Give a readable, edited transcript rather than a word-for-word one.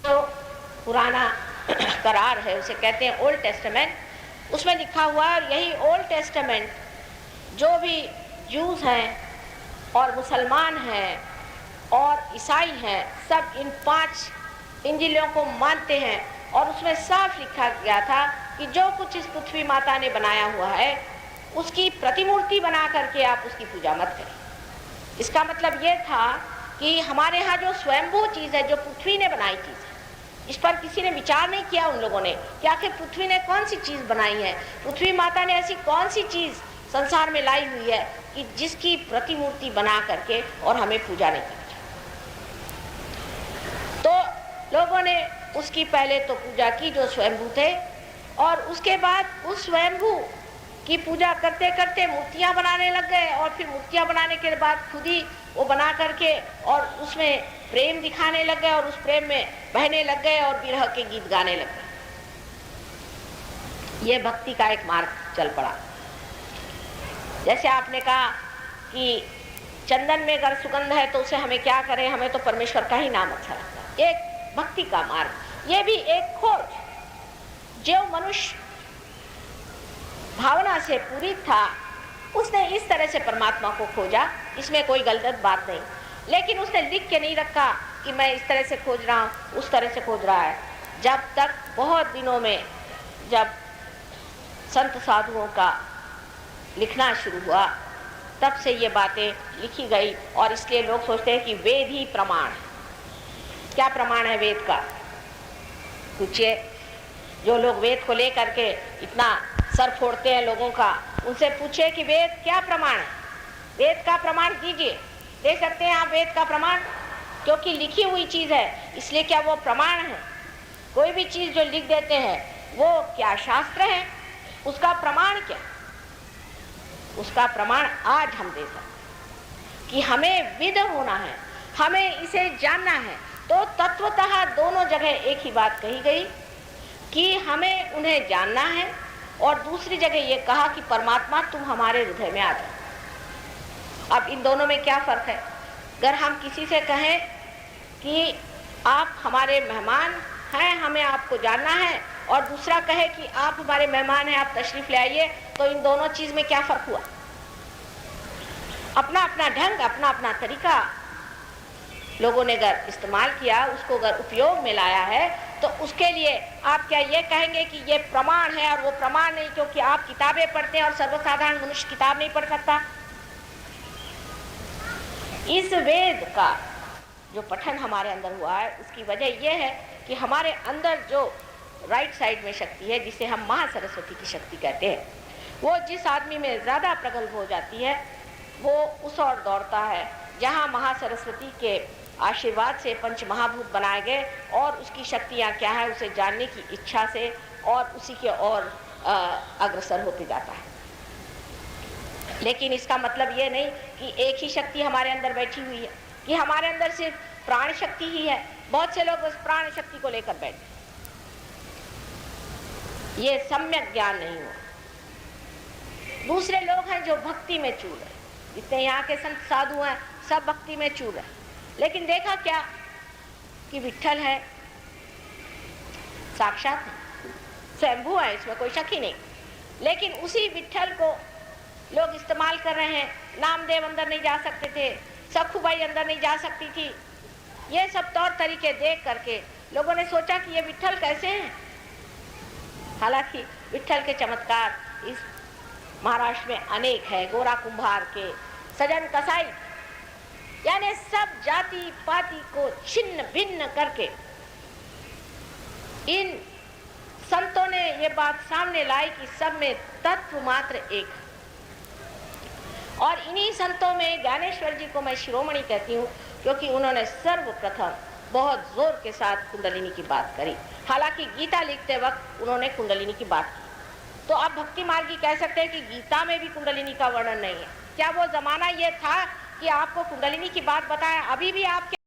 जो पुराना करार है उसे कहते हैं ओल्ड टेस्टामेंट, उसमें लिखा हुआ है। और यही ओल्ड टेस्टामेंट जो भी जूस हैं और मुसलमान हैं और ईसाई हैं, सब इन 5 इंजीलों को मानते हैं। और उसमें साफ लिखा गया था कि जो कुछ इस पृथ्वी माता ने बनाया हुआ है उसकी प्रतिमूर्ति बना करके आप उसकी पूजा मत करें। इसका मतलब ये था कि हमारे यहाँ जो स्वयंभू चीज़ है, जो पृथ्वी ने बनाई चीज़ है, इस पर किसी ने विचार नहीं किया उन लोगों ने कि आखिर पृथ्वी ने कौन सी चीज़ बनाई है, पृथ्वी माता ने ऐसी कौन सी चीज़ संसार में लाई हुई है कि जिसकी प्रतिमूर्ति बना करके और हमें पूजा नहीं करनी चाहिए। तो लोगों ने उसकी पहले तो पूजा की जो स्वयंभू थे, और उसके बाद उस स्वयंभू की पूजा करते करते मूर्तियाँ बनाने लग गए। और फिर मूर्तियाँ बनाने के बाद खुद ही वो बना करके और उसमें प्रेम दिखाने लग गए और उस प्रेम में बहने लग गए और विरह के गीत गाने लग गए। ये भक्ति का एक मार्ग चल पड़ा। जैसे आपने कहा कि चंदन में अगर सुगंध है तो उसे हमें क्या करें, हमें तो परमेश्वर का ही नाम अच्छा लगता है। एक भक्ति का मार्ग, ये भी एक खोज। जो मनुष्य भावना से पूरी था उसने इस तरह से परमात्मा को खोजा, इसमें कोई गलत बात नहीं। लेकिन उसने लिख के नहीं रखा कि मैं इस तरह से खोज रहा हूँ, उस तरह से खोज रहा है। जब तक बहुत दिनों में जब संत साधुओं का लिखना शुरू हुआ तब से ये बातें लिखी गई। और इसलिए लोग सोचते हैं कि वेद ही प्रमाण है। क्या प्रमाण है वेद का? पूछिए। जो लोग वेद को लेकर के इतना सर फोड़ते हैं लोगों का, उनसे पूछिए कि वेद क्या प्रमाण है। वेद का प्रमाण दीजिए। दे सकते हैं आप वेद का प्रमाण? क्योंकि लिखी हुई चीज़ है, इसलिए क्या वो प्रमाण है? कोई भी चीज़ जो लिख देते हैं वो क्या शास्त्र है? उसका प्रमाण क्या? उसका प्रमाण आज हम दे सकते हैं कि हमें विद होना है, हमें इसे जानना है। तो तत्वतः दोनों जगह एक ही बात कही गई कि हमें उन्हें जानना है, और दूसरी जगह ये कहा कि परमात्मा तुम हमारे हृदय में आ जाओ। अब इन दोनों में क्या फ़र्क है? अगर हम किसी से कहें कि आप हमारे मेहमान हैं, हमें आपको जानना है, और दूसरा कहे कि आप हमारे मेहमान हैं, आप तशरीफ़ ले आइए, तो इन दोनों चीज़ में क्या फ़र्क हुआ? अपना अपना ढंग, अपना अपना तरीका लोगों ने अगर इस्तेमाल किया, उसको अगर उपयोग में लाया है, तो उसके लिए आप क्या ये कहेंगे कि ये प्रमाण है और वो प्रमाण नहीं, क्योंकि आप किताबें पढ़ते हैं और सर्वसाधारण मनुष्य किताब नहीं पढ़ सकता? इस वेद का जो पठन हमारे अंदर हुआ है उसकी वजह यह है कि हमारे अंदर जो राइट साइड में शक्ति है, जिसे हम महासरस्वती की शक्ति कहते हैं, वो जिस आदमी में ज़्यादा प्रगल्भ हो जाती है वो उस ओर दौड़ता है जहाँ महासरस्वती के आशीर्वाद से पंच महाभूत बनाए गए, और उसकी शक्तियाँ क्या है उसे जानने की इच्छा से और उसी के ओर अग्रसर होते जाता है। लेकिन इसका मतलब ये नहीं कि एक ही शक्ति हमारे अंदर बैठी हुई है, कि हमारे अंदर सिर्फ प्राण शक्ति ही है। बहुत से लोग उस प्राण शक्ति को लेकर बैठे, ये सम्यक ज्ञान नहीं हुआ। दूसरे लोग हैं जो भक्ति में चूर रहे, जितने यहाँ के संत साधु हैं सब भक्ति में चूर रहे। लेकिन देखा क्या कि विट्ठल है, साक्षात स्वयंभू है, इसमें कोई शक ही नहीं। लेकिन उसी विट्ठल को लोग इस्तेमाल कर रहे हैं। नामदेव अंदर नहीं जा सकते थे, सखुबाई अंदर नहीं जा सकती थी। ये सब तौर तरीके देख करके लोगों ने सोचा कि ये विट्ठल कैसे हैं। हालांकि विट्ठल के चमत्कार इस महाराष्ट्र में अनेक है। गोरा कुंभार के, सजन कसाई, यानी सब जाति पाति को छिन्न भिन्न करके इन संतों ने ये बात सामने लाई कि सब में तत्व मात्र एक है। और इन्हीं संतों में ज्ञानेश्वर जी को मैं शिरोमणि कहती हूँ, क्योंकि उन्होंने सर्वप्रथम बहुत जोर के साथ कुंडलिनी की बात करी। हालांकि गीता लिखते वक्त उन्होंने कुंडलिनी की बात की। तो आप भक्ति मार्गी कह सकते हैं कि गीता में भी कुंडलिनी का वर्णन नहीं है। क्या वो जमाना ये था कि आपको कुंडलिनी की बात बताया? अभी भी आप